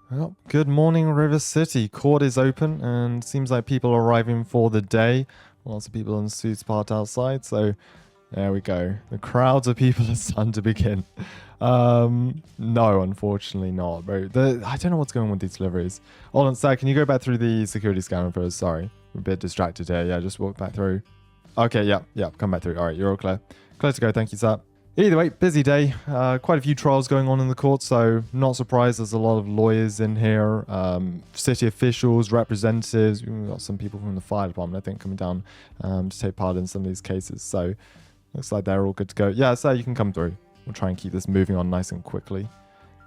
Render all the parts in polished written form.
Well, good morning, River City. Court is open and seems like people are arriving for the day. Lots of people in suits parked outside, so there we go. The crowds of people are starting to begin. No, unfortunately not. Bro. I don't know what's going on with these deliveries. Hold on a sec, can you go back through the security scanner first? Sorry, I'm a bit distracted here. Yeah, just walk back through. Okay, yeah, come back through. All right, you're all clear. Clear to go, thank you, sir. Either way, busy day. Quite a few trials going on in the court, so not surprised there's a lot of lawyers in here, city officials, representatives. We've got some people from the fire department, I think, coming down to take part in some of these cases. So looks like they're all good to go. Yeah, so you can come through. We'll try and keep this moving on nice and quickly.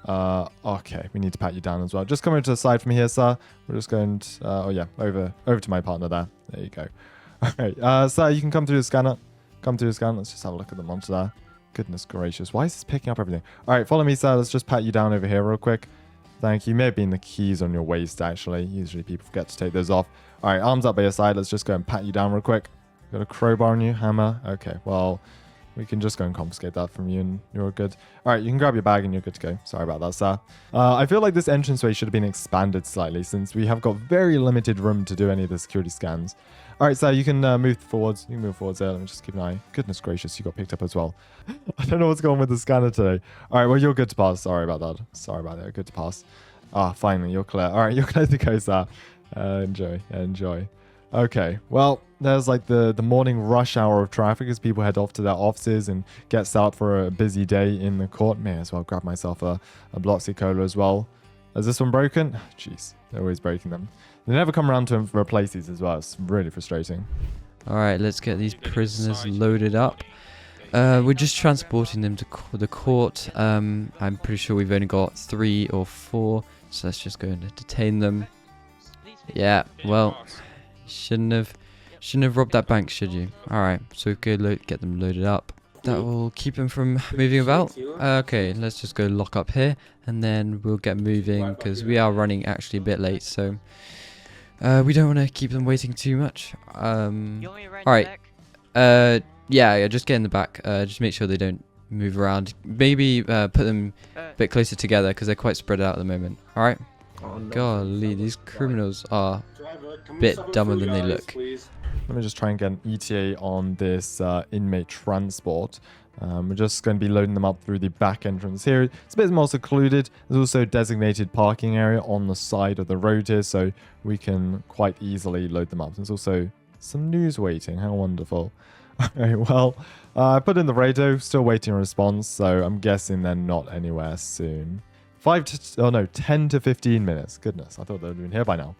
Okay, we need to pat you down as well. Just come over to the side from here, sir. We're just going to, over to my partner there. There you go. All right, sir, you can come through the scanner. Come through the scanner. Let's just have a look at the monitor there. Goodness gracious. Why is this picking up everything? All right, follow me, sir. Let's just pat you down over here real quick. Thank you. May have been the keys on your waist, actually. Usually people forget to take those off. All right, arms up by your side. Let's just go and pat you down real quick. Got a crowbar on you, hammer. Okay, well, we can just go and confiscate that from you and you're all good. All right, you can grab your bag and you're good to go. Sorry about that, sir. I feel like this entranceway should have been expanded slightly since we have got very limited room to do any of the security scans. All right, sir, you can move forwards. You can move forwards there. Let me just keep an eye. Goodness gracious, you got picked up as well. I don't know what's going on with the scanner today. All right, well, you're good to pass. Sorry about that. Sorry about that. Good to pass. Ah, finally, you're clear. All right, you're clear to go, sir. Enjoy. Okay, well, there's like the morning rush hour of traffic as people head off to their offices and get set up for a busy day in the court. May as well grab myself a Bloxy Cola as well. Is this one broken? Jeez, they're always breaking them. They never come around to replace these as well. It's really frustrating. All right, let's get these prisoners loaded up. We're just transporting them to the court. I'm pretty sure we've only got 3 or 4, so let's just go and detain them. Yeah, well, shouldn't have robbed that bank, should you? All right, so we go get them loaded up. That will keep them from moving about. Okay, let's just go lock up here, and then we'll get moving because we are running actually a bit late, so we don't want to keep them waiting too much. All right. Yeah, just get in the back. Just make sure they don't move around. Maybe put them a bit closer together because they're quite spread out at the moment. All right. Golly, these criminals are a bit dumber than they look. Let me just try and get an ETA on this inmate transport. We're just going to be loading them up through the back entrance here. It's a bit more secluded. There's also a designated parking area on the side of the road here, so we can quite easily load them up. There's also some news waiting. How wonderful. Okay, well, I put in the radio, still waiting a response, so I'm guessing they're not anywhere soon. 10 to 15 minutes. Goodness, I thought they would have been here by now.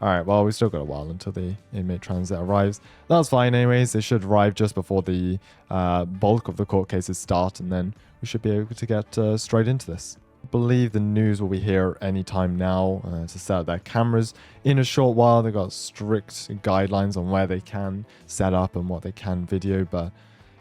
Alright, well, we've still got a while until the inmate transit arrives. That's fine anyways. They should arrive just before the bulk of the court cases start, and then we should be able to get straight into this. I believe the news will be here anytime now to set up their cameras. In a short while, they've got strict guidelines on where they can set up and what they can video, but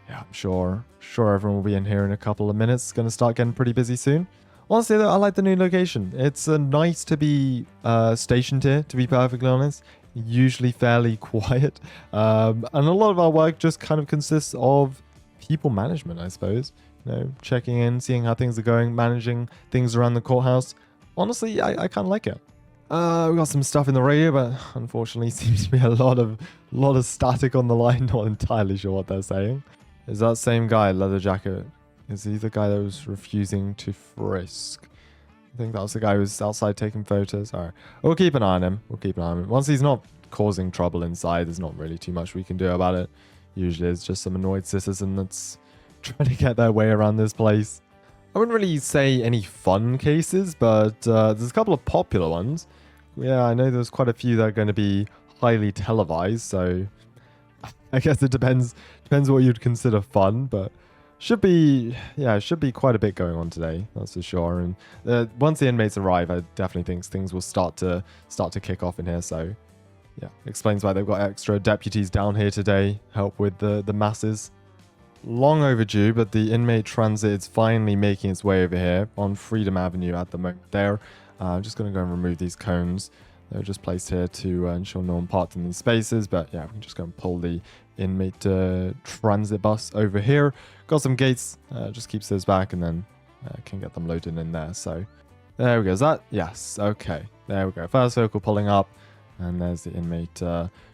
yeah, I'm sure everyone will be in here in a couple of minutes. It's going to start getting pretty busy soon. Honestly, though, I like the new location. It's nice to be stationed here, to be perfectly honest. Usually fairly quiet. And a lot of our work just kind of consists of people management, I suppose. You know, checking in, seeing how things are going, managing things around the courthouse. Honestly, I kind of like it. We got some stuff in the radio, but unfortunately seems to be a lot of static on the line. Not entirely sure what they're saying. Is that same guy, leather jacket? Is he the guy that was refusing to frisk? I think that was the guy who was outside taking photos. All right. We'll keep an eye on him. Once he's not causing trouble inside, there's not really too much we can do about it. Usually it's just some annoyed citizen that's trying to get their way around this place. I wouldn't really say any fun cases, but there's a couple of popular ones. Yeah, I know there's quite a few that are going to be highly televised, so I guess it depends what you'd consider fun, but should be quite a bit going on today, that's for sure. And once the inmates arrive, I definitely think things will start to kick off in here. So yeah, explains why they've got extra deputies down here today, help with the masses. Long overdue, but the inmate transit is finally making its way over here on Freedom Avenue at the moment there. I'm just going to go and remove these cones. They're just placed here to ensure no one parked in these spaces. But yeah, we can just go and pull the inmate transit bus over here. Got some gates, just keeps those back, and then can get them loaded in there. So There we go. Is that? Yes. Okay. There we go. First vehicle pulling up. And there's the inmate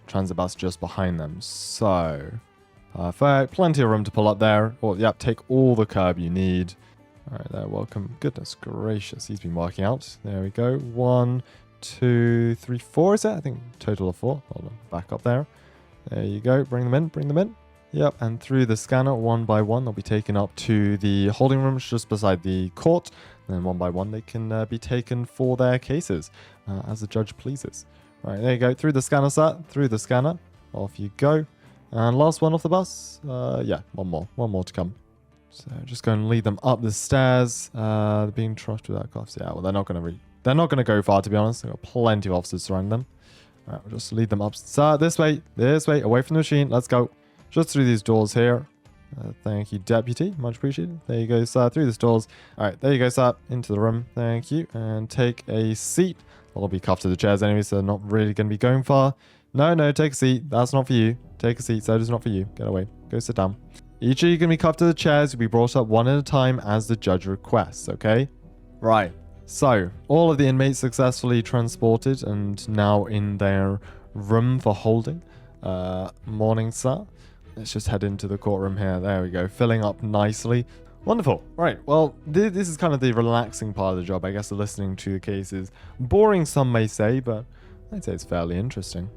transit bus just behind them. So, perfect. Plenty of room to pull up there. Or, yep, take all the curb you need. All right, there. Welcome. Goodness gracious. He's been working out. There we go. 1, 2, 3, 4 is it? I think total of 4. Hold on. Back up there. There you go. Bring them in. Bring them in. Yep, and through the scanner, one by one, they'll be taken up to the holding rooms just beside the court. And then one by one, they can be taken for their cases as the judge pleases. Right, there you go. Through the scanner, sir. Through the scanner. Off you go. And last one off the bus. Yeah, one more. One more to come. So just go and lead them up the stairs. They're being trusted without cuffs. Yeah, well, they're not going to go far, to be honest. They've got plenty of officers surrounding them. All right, we'll just lead them up. Sir, this way, away from the machine. Let's go. Just through these doors here. Thank you, deputy. Much appreciated. There you go, sir. Through these doors. All right, there you go, sir. Into the room. Thank you. And take a seat. I'll be cuffed to the chairs anyway, so they're not really going to be going far. No, take a seat. That's not for you. Take a seat. So it's not for you. Get away. Go sit down. Each of you going to be cuffed to the chairs. You'll be brought up one at a time as the judge requests, okay? Right. So, all of the inmates successfully transported and now in their room for holding. Morning, sir. Let's just head into the courtroom here. There we go. Filling up nicely. Wonderful. Right. Well, this is kind of the relaxing part of the job. I guess the listening to the cases. Boring, some may say, but I'd say it's fairly interesting.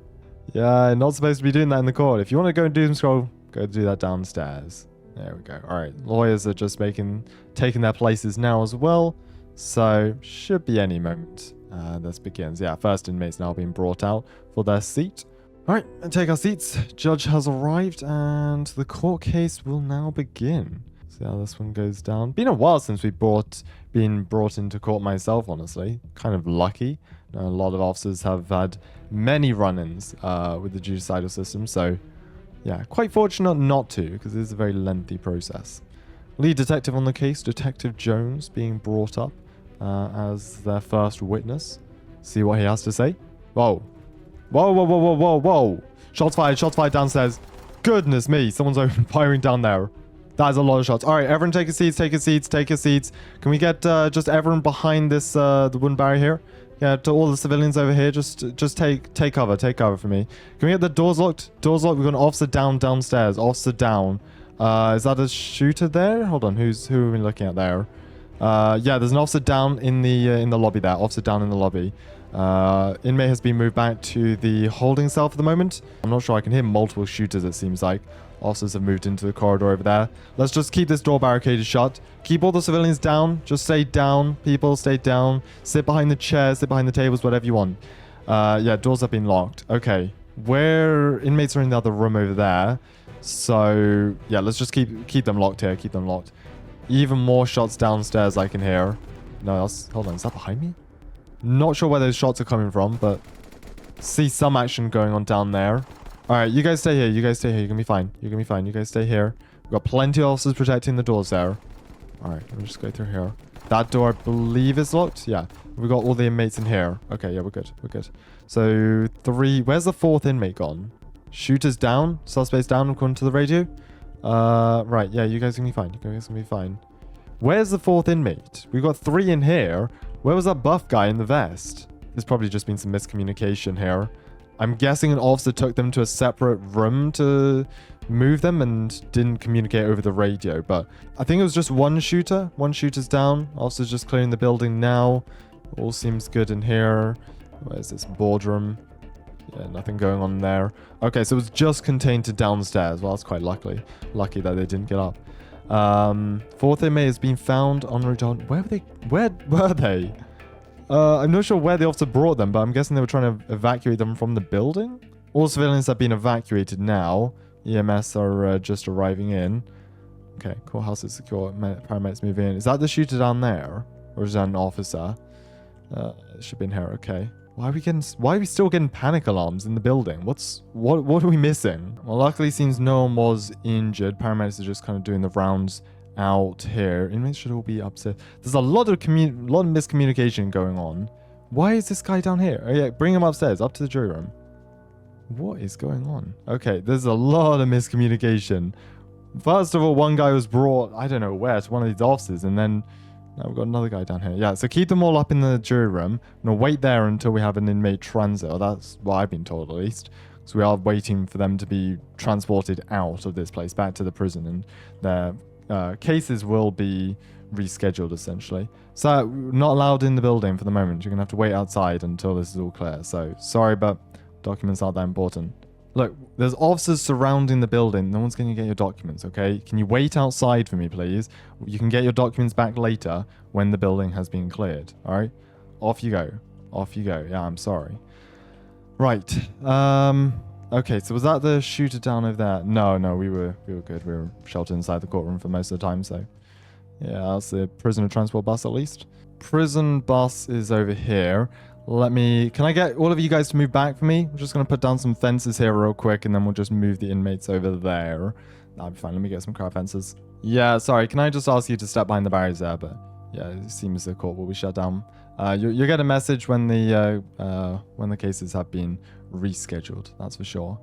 Yeah, not supposed to be doing that in the court. If you want to go and do some scroll, go do that downstairs. There we go. All right. Lawyers are just taking their places now as well. So, should be any moment. This begins. Yeah, first inmate's now being brought out for their seat. Alright, and take our seats. Judge has arrived, and the court case will now begin. See how this one goes down. Been a while since we've been brought into court myself, honestly. Kind of lucky. A lot of officers have had many run-ins with the judicial system, so yeah, quite fortunate not to, because it is a very lengthy process. Lead detective on the case, Detective Jones, being brought up as their first witness. See what he has to say. Whoa. Whoa. Shots fired downstairs. Goodness me, someone's open firing down there. That is a lot of shots. All right, everyone take your seats. Can we get just everyone behind this, the wooden barrier here? Yeah, to all the civilians over here, just take cover for me. Can we get the doors locked? We've got an officer downstairs. Officer down. Is that a shooter there? Hold on, who are we looking at there? Yeah, there's an officer down in the lobby there. Officer down in the lobby. Inmate has been moved back to the holding cell for the moment. I'm not sure. I can hear multiple shooters, it seems like. Officers have moved into the corridor over there. Let's just keep this door barricaded shut. Keep all the civilians down. Just stay down. People, stay down. Sit behind the chairs, sit behind the tables, whatever you want. Yeah, doors have been locked. Okay. Where inmates are in the other room over there. So, yeah, let's just keep them locked here. Keep them locked. Even more shots downstairs I can hear. No, hold on. Is that behind me? Not sure where those shots are coming from, but see some action going on down there. All right, you guys stay here. You're going to be fine. You guys stay here. We've got plenty of officers protecting the doors there. All right, let me just go through here. That door, I believe, is locked. Yeah, we've got all the inmates in here. Okay, yeah, we're good. So, 3. Where's the 4th inmate gone? Shooters down. Suspects down, according to the radio. Right, yeah, you guys are going to be fine. Where's the 4th inmate? We've got 3 in here. Where was that buff guy in the vest? There's probably just been some miscommunication here. I'm guessing an officer took them to a separate room to move them and didn't communicate over the radio. But I think it was just one shooter. One shooter's down. Officer's just clearing the building now. All seems good in here. Where's this boardroom? Yeah, nothing going on there. Okay, so it was just contained to downstairs. Well, that's quite lucky that they didn't get up. 4th inmate has been found en route on... Where were they? I'm not sure where the officer brought them, but I'm guessing they were trying to evacuate them from the building? All civilians have been evacuated now. EMS are just arriving in. Okay, courthouse is secure. Paramedics moving in. Is that the shooter down there? Or is that an officer? It should be in here, okay. Why are we still getting panic alarms in the building? What are we missing? Well, luckily it seems no one was injured. Paramedics are just kind of doing the rounds out here. Inmates should all be upstairs. There's a lot of miscommunication going on. Why is this guy down here? Oh yeah, bring him upstairs, up to the jury room. What is going on? Okay, there's a lot of miscommunication. First of all, one guy was brought, I don't know where, to one of these officers, and then Now we've got another guy down here. Yeah, so keep them all up in the jury room. I'm going to wait there until we have an inmate transit. Or that's what I've been told, at least. So we are waiting for them to be transported out of this place, back to the prison. And their cases will be rescheduled, essentially. So, not allowed in the building for the moment. You're going to have to wait outside until this is all clear. So, sorry, but documents aren't that important. Look, there's officers surrounding the building. No one's going to get your documents, okay? Can you wait outside for me, please? You can get your documents back later when the building has been cleared, all right? Off you go. Off you go. Yeah, I'm sorry. Right. Okay, so was that the shooter down over there? No, we were good. We were sheltered inside the courtroom for most of the time, so... Yeah, that's the prisoner transport bus, at least. Prison bus is over here. Can I get all of you guys to move back for me? We're just going to put down some fences here real quick, and then we'll just move the inmates over there. That'll be fine. Let me get some crowd fences. Yeah, sorry. Can I just ask you to step behind the barriers there? But yeah, it seems the court will be shut down. You'll get a message when the cases have been rescheduled. That's for sure.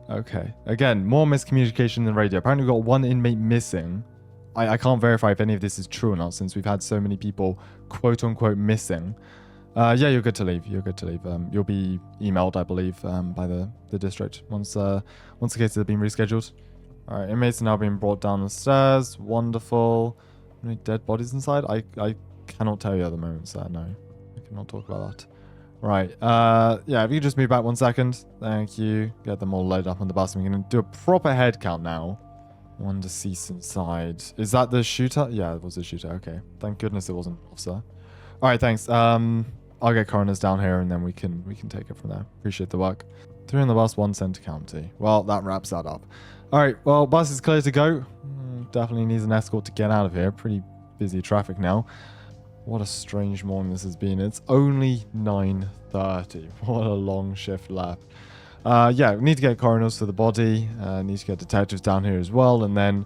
Okay. Again, more miscommunication than radio. Apparently we've got one inmate missing. I can't verify if any of this is true or not, since we've had so many people quote-unquote missing. Yeah, you're good to leave. You're good to leave. You'll be emailed, I believe, by the district once the cases have been rescheduled. All right, inmates are now being brought down the stairs. Wonderful. Any dead bodies inside? I cannot tell you at the moment, sir. No, I cannot talk about that. Right. Yeah, if you could just move back 1 second. Thank you. Get them all loaded up on the bus. And we're going to do a proper head count now. One deceased inside. Is that the shooter? Yeah, it was the shooter. Okay. Thank goodness it wasn't an officer. All right, thanks. I'll get coroners down here and then we can take it from there. Appreciate the work. 3 on the bus, 1 sent to county. Well, that wraps that up. All right, well, bus is clear to go. Definitely needs an escort to get out of here. Pretty busy traffic now. What a strange morning this has been. It's only 9:30. What a long shift left. Yeah, we need to get coroners for the body. Need to get detectives down here as well. And then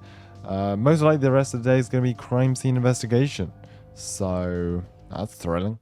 most likely the rest of the day is going to be crime scene investigation. So that's thrilling.